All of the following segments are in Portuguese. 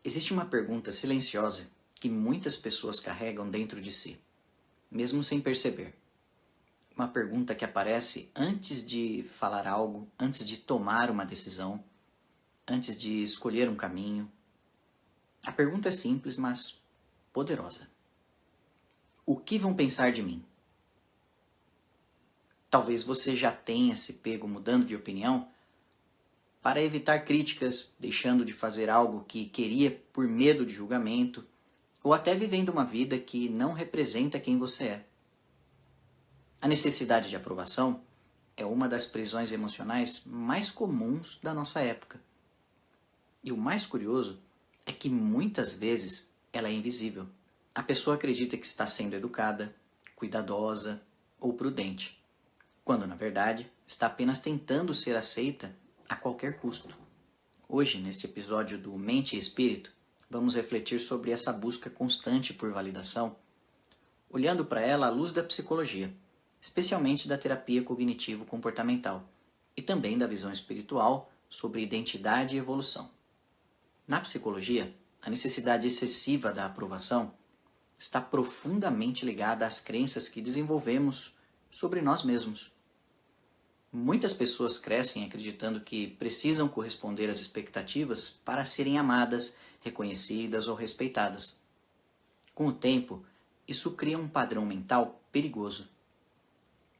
Existe uma pergunta silenciosa que muitas pessoas carregam dentro de si, mesmo sem perceber. Uma pergunta que aparece antes de falar algo, antes de tomar uma decisão, antes de escolher um caminho. A pergunta é simples, mas poderosa. O que vão pensar de mim? Talvez você já tenha se pego mudando de opinião para evitar críticas, deixando de fazer algo que queria por medo de julgamento, ou até vivendo uma vida que não representa quem você é. A necessidade de aprovação é uma das prisões emocionais mais comuns da nossa época. E o mais curioso é que muitas vezes ela é invisível. A pessoa acredita que está sendo educada, cuidadosa ou prudente, quando na verdade está apenas tentando ser aceita a qualquer custo. Hoje, neste episódio do Mente e Espírito, vamos refletir sobre essa busca constante por validação, olhando para ela à luz da psicologia, especialmente da terapia cognitivo-comportamental, e também da visão espiritual sobre identidade e evolução. Na psicologia, a necessidade excessiva da aprovação está profundamente ligada às crenças que desenvolvemos sobre nós mesmos. Muitas pessoas crescem acreditando que precisam corresponder às expectativas para serem amadas, reconhecidas ou respeitadas. Com o tempo, isso cria um padrão mental perigoso.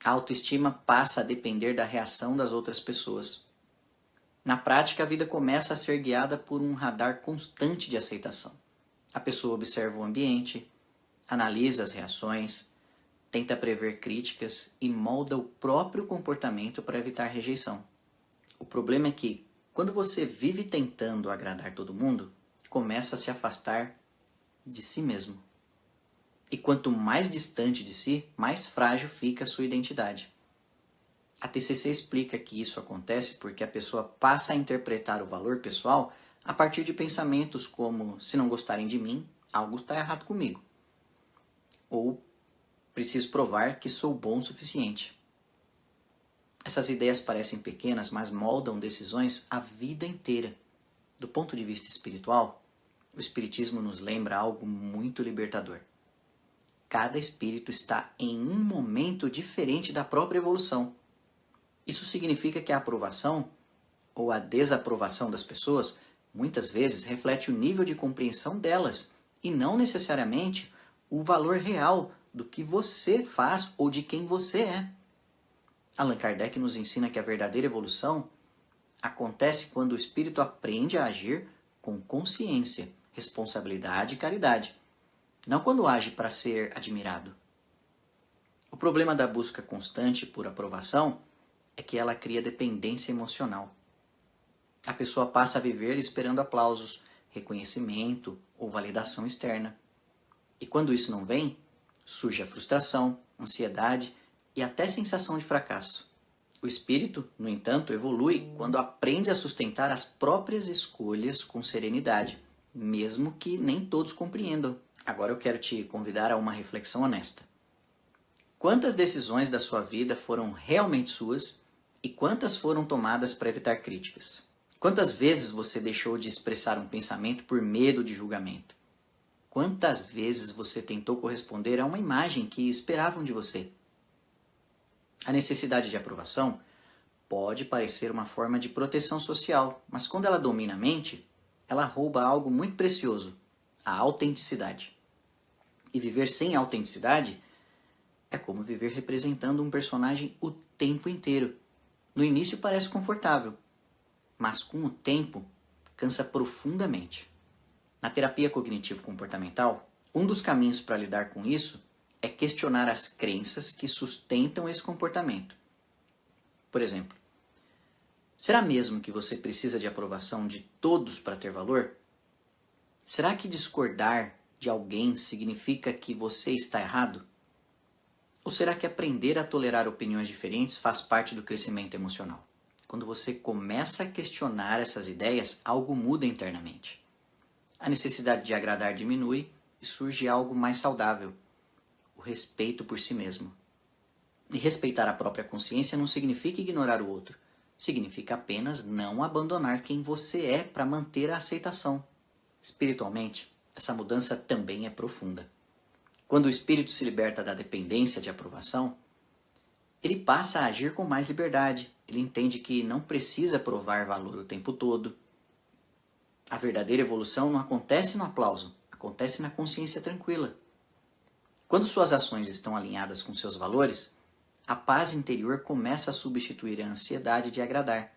A autoestima passa a depender da reação das outras pessoas. Na prática, a vida começa a ser guiada por um radar constante de aceitação. A pessoa observa o ambiente, analisa as reações, tenta prever críticas e molda o próprio comportamento para evitar rejeição. O problema é que, quando você vive tentando agradar todo mundo, começa a se afastar de si mesmo. E quanto mais distante de si, mais frágil fica a sua identidade. A TCC explica que isso acontece porque a pessoa passa a interpretar o valor pessoal a partir de pensamentos como: se não gostarem de mim, algo está errado comigo. Ou preciso provar que sou bom o suficiente. Essas ideias parecem pequenas, mas moldam decisões a vida inteira. Do ponto de vista espiritual, o Espiritismo nos lembra algo muito libertador. Cada espírito está em um momento diferente da própria evolução. Isso significa que a aprovação ou a desaprovação das pessoas muitas vezes reflete o nível de compreensão delas e não necessariamente o valor real do que você faz ou de quem você é. Allan Kardec nos ensina que a verdadeira evolução acontece quando o espírito aprende a agir com consciência, responsabilidade e caridade, não quando age para ser admirado. O problema da busca constante por aprovação é que ela cria dependência emocional. A pessoa passa a viver esperando aplausos, reconhecimento ou validação externa. E quando isso não vem, surge a frustração, ansiedade e até sensação de fracasso. O espírito, no entanto, evolui quando aprende a sustentar as próprias escolhas com serenidade, mesmo que nem todos compreendam. Agora eu quero te convidar a uma reflexão honesta. Quantas decisões da sua vida foram realmente suas e quantas foram tomadas para evitar críticas? Quantas vezes você deixou de expressar um pensamento por medo de julgamento? Quantas vezes você tentou corresponder a uma imagem que esperavam de você? A necessidade de aprovação pode parecer uma forma de proteção social, mas quando ela domina a mente, ela rouba algo muito precioso, a autenticidade. E viver sem autenticidade é como viver representando um personagem o tempo inteiro. No início parece confortável, mas com o tempo cansa profundamente. Na terapia cognitivo-comportamental, um dos caminhos para lidar com isso é questionar as crenças que sustentam esse comportamento. Por exemplo, será mesmo que você precisa de aprovação de todos para ter valor? Será que discordar de alguém significa que você está errado? Ou será que aprender a tolerar opiniões diferentes faz parte do crescimento emocional? Quando você começa a questionar essas ideias, algo muda internamente. A necessidade de agradar diminui e surge algo mais saudável, o respeito por si mesmo. E respeitar a própria consciência não significa ignorar o outro, significa apenas não abandonar quem você é para manter a aceitação. Espiritualmente, essa mudança também é profunda. Quando o espírito se liberta da dependência de aprovação, ele passa a agir com mais liberdade. Ele entende que não precisa provar valor o tempo todo. A verdadeira evolução não acontece no aplauso, acontece na consciência tranquila. Quando suas ações estão alinhadas com seus valores, a paz interior começa a substituir a ansiedade de agradar.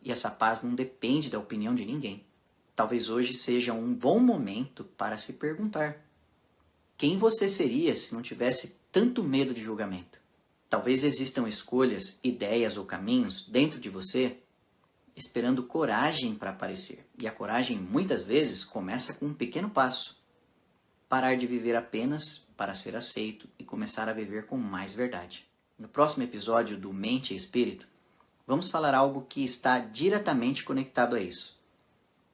E essa paz não depende da opinião de ninguém. Talvez hoje seja um bom momento para se perguntar: quem você seria se não tivesse tanto medo de julgamento? Talvez existam escolhas, ideias ou caminhos dentro de você esperando coragem para aparecer. E a coragem, muitas vezes, começa com um pequeno passo. Parar de viver apenas para ser aceito e começar a viver com mais verdade. No próximo episódio do Mente e Espírito, vamos falar algo que está diretamente conectado a isso: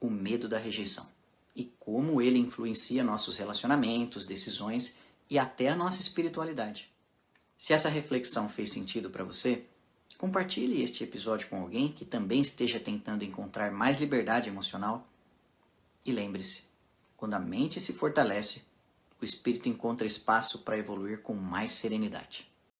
o medo da rejeição. E como ele influencia nossos relacionamentos, decisões e até a nossa espiritualidade. Se essa reflexão fez sentido para você, compartilhe este episódio com alguém que também esteja tentando encontrar mais liberdade emocional. E lembre-se, quando a mente se fortalece, o espírito encontra espaço para evoluir com mais serenidade.